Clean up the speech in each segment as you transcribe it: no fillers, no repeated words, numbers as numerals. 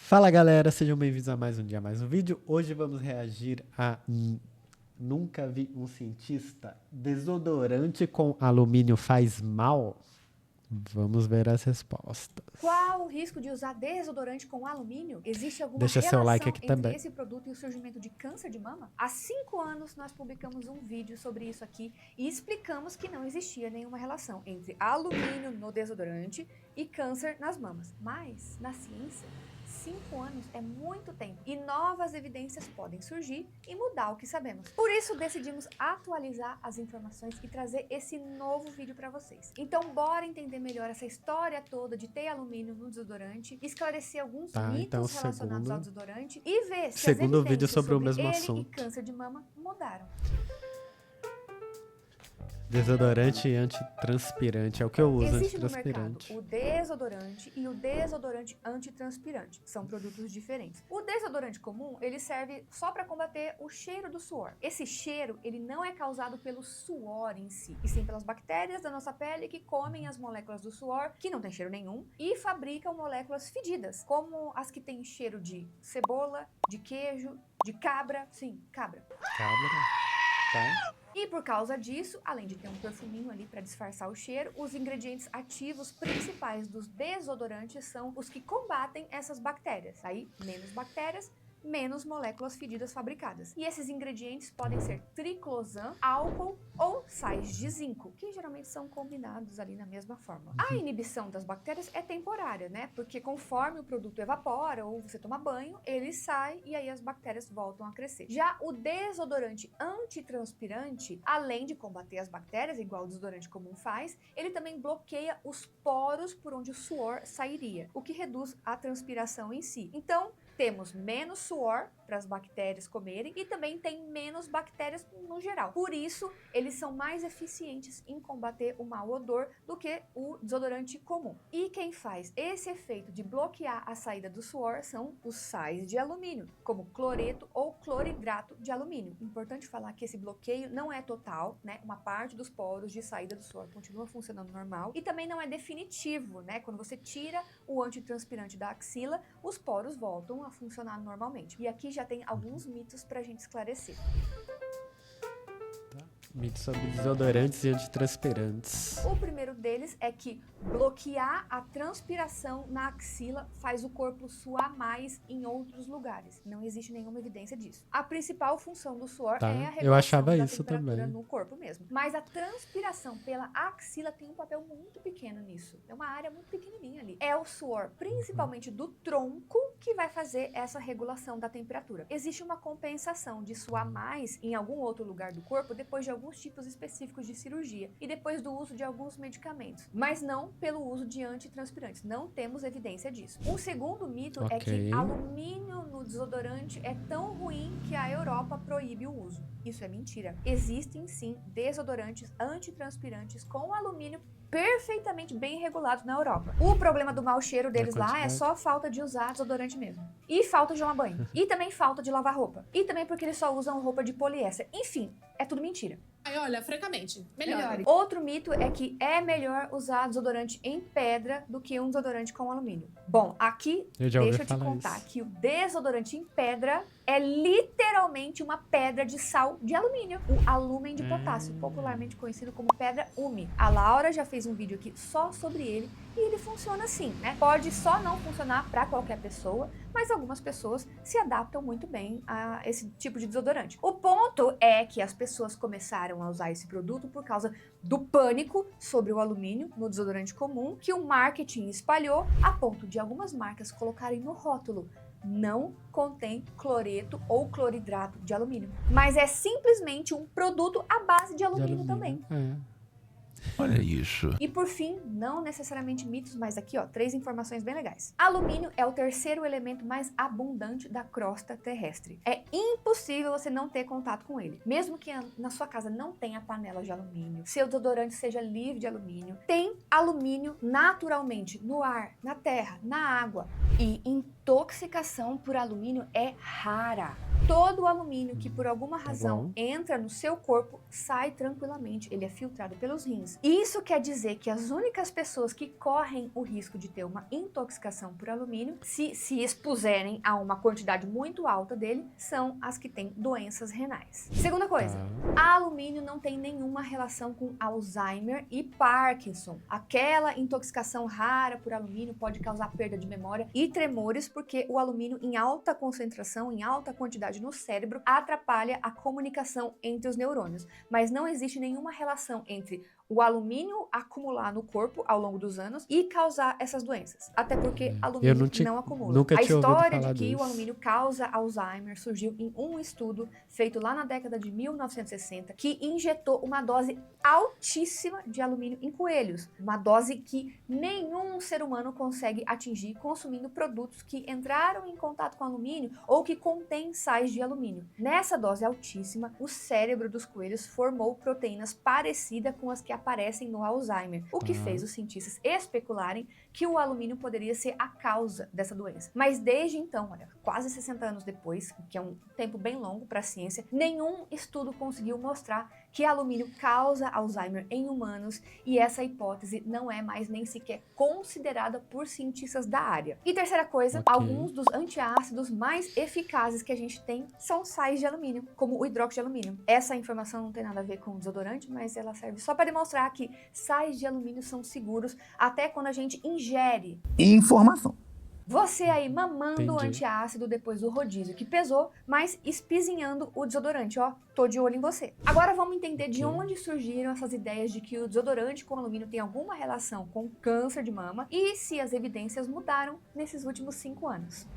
Fala galera, sejam bem-vindos a mais um dia, mais um vídeo. Hoje vamos reagir a Nunca vi um cientista. Desodorante com alumínio faz mal? Vamos ver as respostas. Qual o risco de usar desodorante com alumínio? Existe alguma Deixa seu relação like aqui entre também. esse produto e o surgimento de câncer de mama? Há 5 anos nós publicamos um vídeo sobre isso aqui e explicamos que não existia nenhuma relação entre alumínio no desodorante e câncer nas mamas. Mas, na ciência, 5 anos é muito tempo e novas evidências podem surgir e mudar o que sabemos. Por isso decidimos atualizar as informações e trazer esse novo vídeo para vocês. Então bora entender melhor essa história toda de ter alumínio no desodorante, esclarecer alguns mitos relacionados ao desodorante e ver se as Segundo vídeo evidências sobre o mesmo ele assunto. e câncer de mama mudaram. Desodorante e antitranspirante é o que eu uso, Existe no mercado antitranspirante. o desodorante e o desodorante antitranspirante. São produtos diferentes. O desodorante comum, ele serve só para combater o cheiro do suor. Esse cheiro, ele não é causado pelo suor em si, e sim pelas bactérias da nossa pele que comem as moléculas do suor, que não tem cheiro nenhum, e fabricam moléculas fedidas, como as que têm cheiro de cebola, de queijo, de cabra. Sim, cabra. Cabra, tá? E por causa disso, além de ter um perfuminho ali para disfarçar o cheiro, os ingredientes ativos principais dos desodorantes são os que combatem essas bactérias. Aí, menos bactérias, menos moléculas fedidas fabricadas. E esses ingredientes podem ser triclosan, álcool ou sais de zinco, que geralmente são combinados ali na mesma fórmula. A inibição das bactérias é temporária, né? Porque conforme o produto evapora ou você toma banho, ele sai e aí as bactérias voltam a crescer. Já o desodorante antitranspirante, além de combater as bactérias, igual o desodorante comum faz, ele também bloqueia os poros por onde o suor sairia, o que reduz a transpiração em si. Então, temos menos suor para as bactérias comerem e também tem menos bactérias no geral. Por isso, eles são mais eficientes em combater o mau odor do que o desodorante comum. E quem faz esse efeito de bloquear a saída do suor são os sais de alumínio, como cloreto ou cloridrato de alumínio. Importante falar que esse bloqueio não é total, né? Uma parte dos poros de saída do suor continua funcionando normal e também não é definitivo, né? Quando você tira o antitranspirante da axila, os poros voltam a funcionar normalmente. E aqui já tem alguns mitos pra gente esclarecer. Mitos sobre desodorantes e antitranspirantes. O primeiro deles é que bloquear a transpiração na axila faz o corpo suar mais em outros lugares. Não existe nenhuma evidência disso. A principal função do suor é a Eu achava regulação da isso temperatura também. no corpo mesmo. Mas a transpiração pela axila tem um papel muito pequeno nisso. É uma área muito pequenininha ali. É o suor, principalmente do tronco, que vai fazer essa regulação da temperatura. Existe uma compensação de suar mais em algum outro lugar do corpo depois de alguns tipos específicos de cirurgia e depois do uso de alguns medicamentos, mas não pelo uso de antitranspirantes. Não temos evidência disso. Um segundo mito é que alumínio no desodorante é tão ruim que a Europa proíbe o uso. Isso é mentira. Existem sim desodorantes antitranspirantes com alumínio perfeitamente bem regulados na Europa. O problema do mau cheiro deles lá é só falta de usar desodorante mesmo. E falta de tomar banho. E também falta de lavar roupa. E também porque eles só usam roupa de poliéster. Enfim, é tudo mentira. Aí, olha, francamente, melhor. Outro mito é que é melhor usar desodorante em pedra do que um desodorante com alumínio. Bom, aqui, deixa eu te contar que o desodorante em pedra é literalmente uma pedra de sal de alumínio, o alúmen de potássio, popularmente conhecido como pedra UMI. A Laura já fez um vídeo aqui só sobre ele e ele funciona assim, né? Pode só não funcionar para qualquer pessoa, mas algumas pessoas se adaptam muito bem a esse tipo de desodorante. O ponto é que as pessoas começaram a usar esse produto por causa do pânico sobre o alumínio no desodorante comum, que o marketing espalhou a ponto de algumas marcas colocarem no rótulo: não contém cloreto ou cloridrato de alumínio. Mas é simplesmente um produto à base de alumínio também. Olha isso. E por fim, não necessariamente mitos, mas aqui ó, 3 informações bem legais. Alumínio é o terceiro elemento mais abundante da crosta terrestre. É impossível você não ter contato com ele. Mesmo que na sua casa não tenha panela de alumínio, seu desodorante seja livre de alumínio, tem alumínio naturalmente no ar, na terra, na água. E intoxicação por alumínio é rara. Todo o alumínio que por alguma razão bom. entra no seu corpo sai tranquilamente, ele é filtrado pelos rins. Isso quer dizer que as únicas pessoas que correm o risco de ter uma intoxicação por alumínio, se expuserem a uma quantidade muito alta dele, são as que têm doenças renais. Segunda coisa, alumínio não tem nenhuma relação com Alzheimer e Parkinson. Aquela intoxicação rara por alumínio pode causar perda de memória e tremores, porque o alumínio em alta concentração, em alta quantidade no cérebro, atrapalha a comunicação entre os neurônios. Mas não existe nenhuma relação entre o alumínio acumular no corpo ao longo dos anos e causar essas doenças. Até porque alumínio não acumula. Nunca A tinha ouvido história falar de que disso. o alumínio causa Alzheimer surgiu em um estudo feito lá na década de 1960, que injetou uma dose altíssima de alumínio em coelhos. Uma dose que nenhum ser humano consegue atingir consumindo produtos que entraram em contato com alumínio ou que contêm sais de alumínio. Nessa dose altíssima, o cérebro dos coelhos formou proteínas parecidas com as que aparecem no Alzheimer, o que fez os cientistas especularem que o alumínio poderia ser a causa dessa doença. Mas desde então, olha, quase 60 anos depois, que é um tempo bem longo para a ciência, nenhum estudo conseguiu mostrar que alumínio causa Alzheimer em humanos, e essa hipótese não é mais nem sequer considerada por cientistas da área. E terceira coisa, alguns dos antiácidos mais eficazes que a gente tem são sais de alumínio, como o hidróxido de alumínio. Essa informação não tem nada a ver com desodorante, mas ela serve só para demonstrar que sais de alumínio são seguros até quando a gente ingere. Informação. Você aí mamando o Entendi. antiácido depois do rodízio que pesou, mas espizinhando o desodorante, ó, tô de olho em você. Agora vamos entender de onde surgiram essas ideias de que o desodorante com alumínio tem alguma relação com câncer de mama e se as evidências mudaram nesses últimos 5 anos.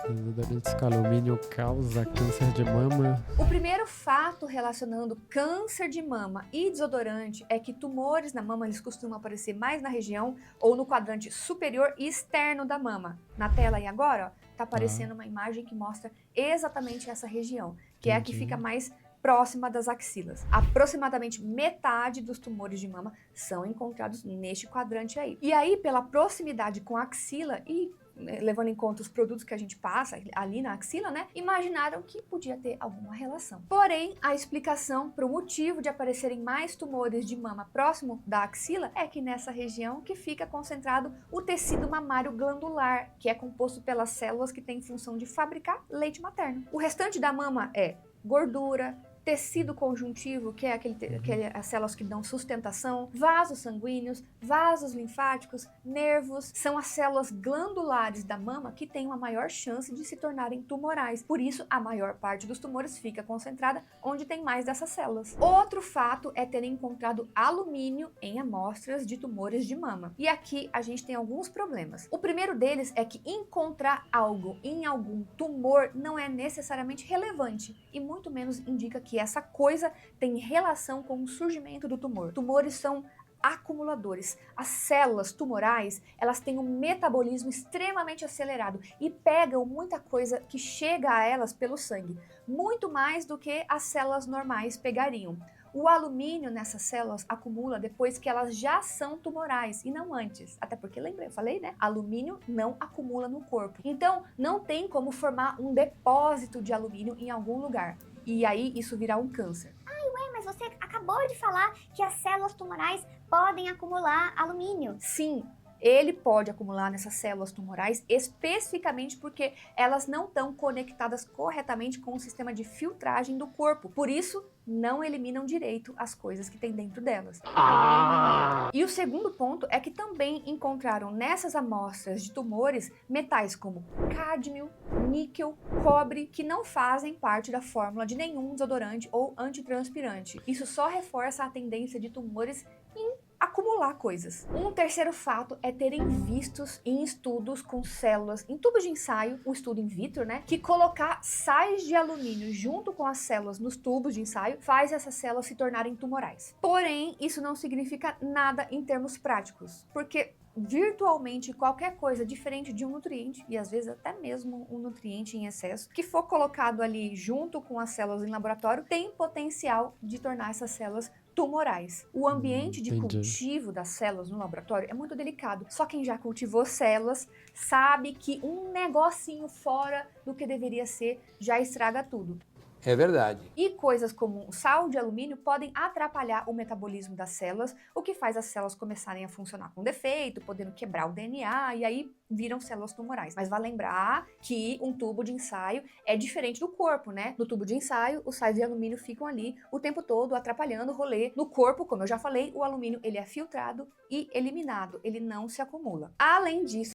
Desodorantes com alumínio causa câncer de mama. O primeiro fato relacionando câncer de mama e desodorante é que tumores na mama eles costumam aparecer mais na região ou no quadrante superior e externo da mama. Na tela aí agora, ó, tá aparecendo uma imagem que mostra exatamente essa região, que é a que fica mais próxima das axilas. Aproximadamente metade dos tumores de mama são encontrados neste quadrante aí. E aí, pela proximidade com a axila e levando em conta os produtos que a gente passa ali na axila, né, imaginaram que podia ter alguma relação. Porém, a explicação para o motivo de aparecerem mais tumores de mama próximo da axila é que nessa região que fica concentrado o tecido mamário glandular, que é composto pelas células que têm função de fabricar leite materno. O restante da mama é gordura, tecido conjuntivo, que é as células que dão sustentação, vasos sanguíneos, vasos linfáticos, nervos, são as células glandulares da mama que têm uma maior chance de se tornarem tumorais. Por isso, a maior parte dos tumores fica concentrada onde tem mais dessas células. Outro fato é terem encontrado alumínio em amostras de tumores de mama. E aqui a gente tem alguns problemas. O primeiro deles é que encontrar algo em algum tumor não é necessariamente relevante e muito menos indica que essa coisa tem relação com o surgimento do tumor. Tumores são acumuladores. As células tumorais, elas têm um metabolismo extremamente acelerado e pegam muita coisa que chega a elas pelo sangue, muito mais do que as células normais pegariam. O alumínio nessas células acumula depois que elas já são tumorais e não antes. Até porque, lembra, eu falei, né? Alumínio não acumula no corpo. Então, não tem como formar um depósito de alumínio em algum lugar. E aí, isso virar um câncer. Mas você acabou de falar que as células tumorais podem acumular alumínio. Sim, ele pode acumular nessas células tumorais, especificamente porque elas não estão conectadas corretamente com o sistema de filtragem do corpo. Por isso, não eliminam direito as coisas que tem dentro delas. E o segundo ponto é que também encontraram nessas amostras de tumores metais como cádmio, níquel, cobre, que não fazem parte da fórmula de nenhum desodorante ou antitranspirante. Isso só reforça a tendência de tumores em acumular coisas. Um terceiro fato é terem vistos em estudos com células em tubos de ensaio, o estudo in vitro, né, que colocar sais de alumínio junto com as células nos tubos de ensaio faz essas células se tornarem tumorais. Porém, isso não significa nada em termos práticos, porque virtualmente qualquer coisa diferente de um nutriente, e às vezes até mesmo um nutriente em excesso, que for colocado ali junto com as células em laboratório, tem potencial de tornar essas células tumorais. O ambiente de entendi. cultivo das células no laboratório é muito delicado. Só quem já cultivou células sabe que um negocinho fora do que deveria ser já estraga tudo. É verdade. E coisas como o sal de alumínio podem atrapalhar o metabolismo das células, o que faz as células começarem a funcionar com defeito, podendo quebrar o DNA e aí viram células tumorais. Mas vai lembrar que um tubo de ensaio é diferente do corpo, né? No tubo de ensaio, os sais de alumínio ficam ali o tempo todo atrapalhando o rolê. No corpo, como eu já falei, o alumínio ele é filtrado e eliminado, ele não se acumula. Além disso,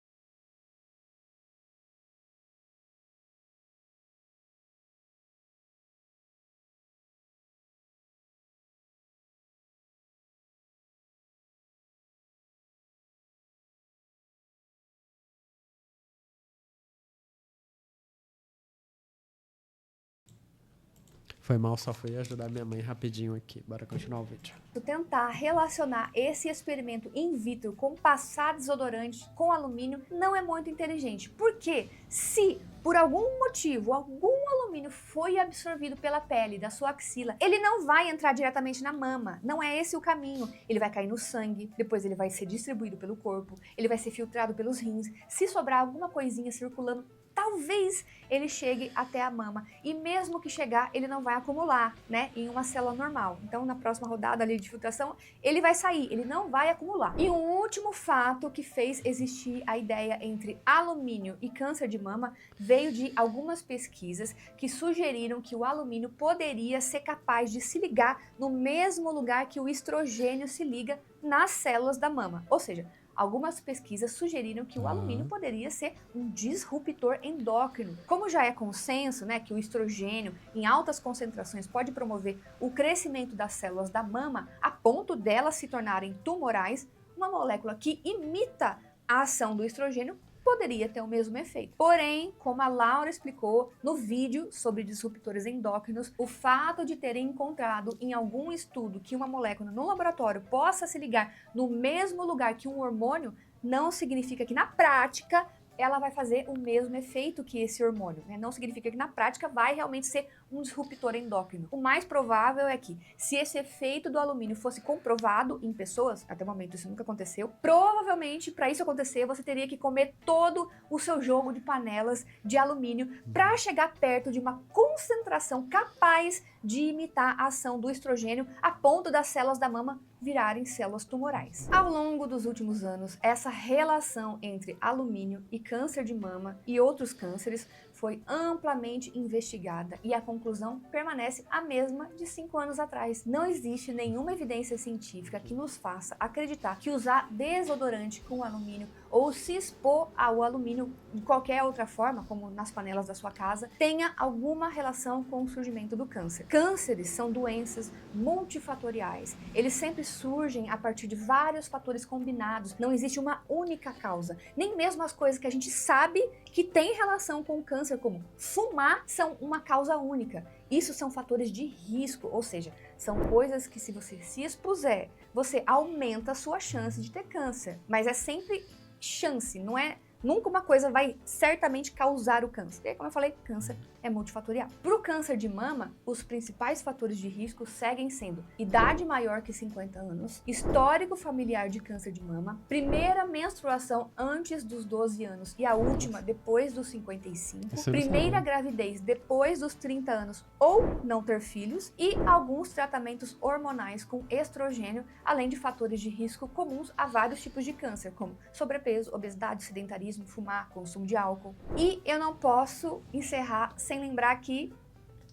Foi mal, só fui ajudar minha mãe rapidinho aqui. Bora continuar o vídeo. tentar relacionar esse experimento in vitro com passar desodorante com alumínio não é muito inteligente. Porque se por algum motivo algum alumínio foi absorvido pela pele da sua axila, ele não vai entrar diretamente na mama. Não é esse o caminho. Ele vai cair no sangue, depois ele vai ser distribuído pelo corpo, ele vai ser filtrado pelos rins. Se sobrar alguma coisinha circulando, talvez ele chegue até a mama. E mesmo que chegar, ele não vai acumular, né, em uma célula normal. Então, na próxima rodada ali de filtração, ele vai sair, ele não vai acumular. E um último fato que fez existir a ideia entre alumínio e câncer de mama veio de algumas pesquisas que sugeriram que o alumínio poderia ser capaz de se ligar no mesmo lugar que o estrogênio se liga nas células da mama. Ou seja, algumas pesquisas sugeriram que o alumínio poderia ser um disruptor endócrino. Como já é consenso, né, que o estrogênio em altas concentrações pode promover o crescimento das células da mama a ponto delas se tornarem tumorais, uma molécula que imita a ação do estrogênio poderia ter o mesmo efeito. Porém, como a Laura explicou no vídeo sobre disruptores endócrinos, o fato de terem encontrado em algum estudo que uma molécula no laboratório possa se ligar no mesmo lugar que um hormônio não significa que na prática ela vai fazer o mesmo efeito que esse hormônio, né? Não significa que na prática vai realmente ser um disruptor endócrino. O mais provável é que, se esse efeito do alumínio fosse comprovado em pessoas, até o momento isso nunca aconteceu, provavelmente para isso acontecer você teria que comer todo o seu jogo de panelas de alumínio para chegar perto de uma concentração capaz de imitar a ação do estrogênio a ponto das células da mama virarem células tumorais. Ao longo dos últimos anos, essa relação entre alumínio e câncer de mama e outros cânceres foi amplamente investigada e a conclusão permanece a mesma de 5 anos atrás. Não existe nenhuma evidência científica que nos faça acreditar que usar desodorante com alumínio ou se expor ao alumínio de qualquer outra forma, como nas panelas da sua casa, tenha alguma relação com o surgimento do câncer. Cânceres são doenças multifatoriais. Eles sempre surgem a partir de vários fatores combinados. Não existe uma única causa. Nem mesmo as coisas que a gente sabe que tem relação com o câncer, como fumar, são uma causa única. Isso são fatores de risco, ou seja, são coisas que se você se expuser, você aumenta a sua chance de ter câncer. Mas é sempre chance, não é? Nunca uma coisa vai certamente causar o câncer. E como eu falei, câncer é multifatorial. Para o câncer de mama, os principais fatores de risco seguem sendo idade maior que 50 anos, histórico familiar de câncer de mama, primeira menstruação antes dos 12 anos e a última depois dos 55, primeira gravidez depois dos 30 anos ou não ter filhos e alguns tratamentos hormonais com estrogênio, além de fatores de risco comuns a vários tipos de câncer, como sobrepeso, obesidade, sedentarismo, fumar, consumo de álcool. E eu não posso encerrar sem lembrar que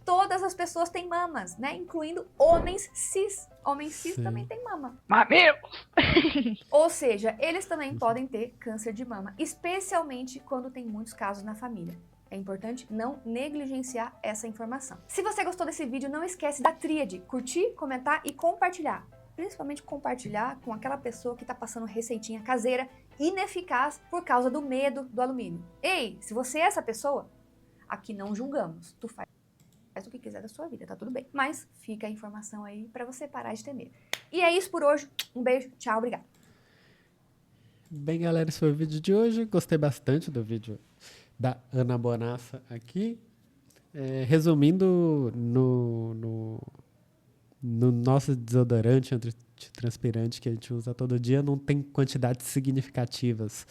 todas as pessoas têm mamas, né? Incluindo homens cis. Homens cis também têm mama. Mamilos! Ou seja, eles também podem ter câncer de mama, especialmente quando tem muitos casos na família. É importante não negligenciar essa informação. Se você gostou desse vídeo, não esquece da tríade: curtir, comentar e compartilhar. Principalmente compartilhar com aquela pessoa que está passando receitinha caseira ineficaz por causa do medo do alumínio. Ei, se você é essa pessoa, aqui não julgamos. Tu faz o que quiser da sua vida, tá tudo bem. Mas fica a informação aí para você parar de ter medo. E é isso por hoje. Um beijo, tchau, obrigado. Bem, galera, esse foi o vídeo de hoje. Gostei bastante do vídeo da Ana Bonassa aqui. Resumindo, no nosso desodorante antitranspirante que a gente usa todo dia não tem quantidades significativas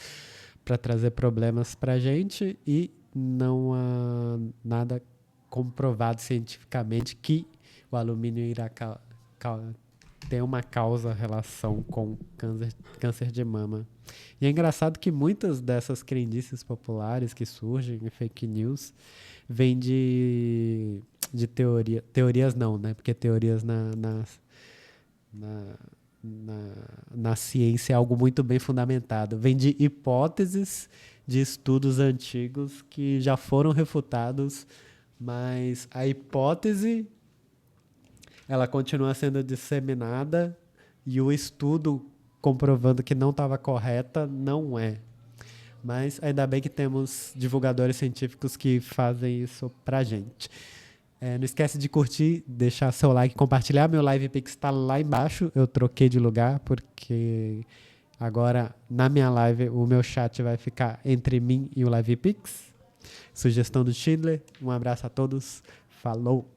para trazer problemas para a gente e não há nada comprovado cientificamente que o alumínio irá ter uma relação com câncer de mama. E é engraçado que muitas dessas crendices populares que surgem em fake news vêm de teorias não, né? Porque teorias na ciência é algo muito bem fundamentado. Vem de hipóteses de estudos antigos que já foram refutados, mas a hipótese ela continua sendo disseminada e o estudo comprovando que não estava correta não é. Mas ainda bem que temos divulgadores científicos que fazem isso pra gente. Não esquece de curtir, deixar seu like, compartilhar. Meu Live Pix está lá embaixo. Eu troquei de lugar porque agora na minha live o meu chat vai ficar entre mim e o Live Pix. Sugestão do Schindler. Um abraço a todos. Falou!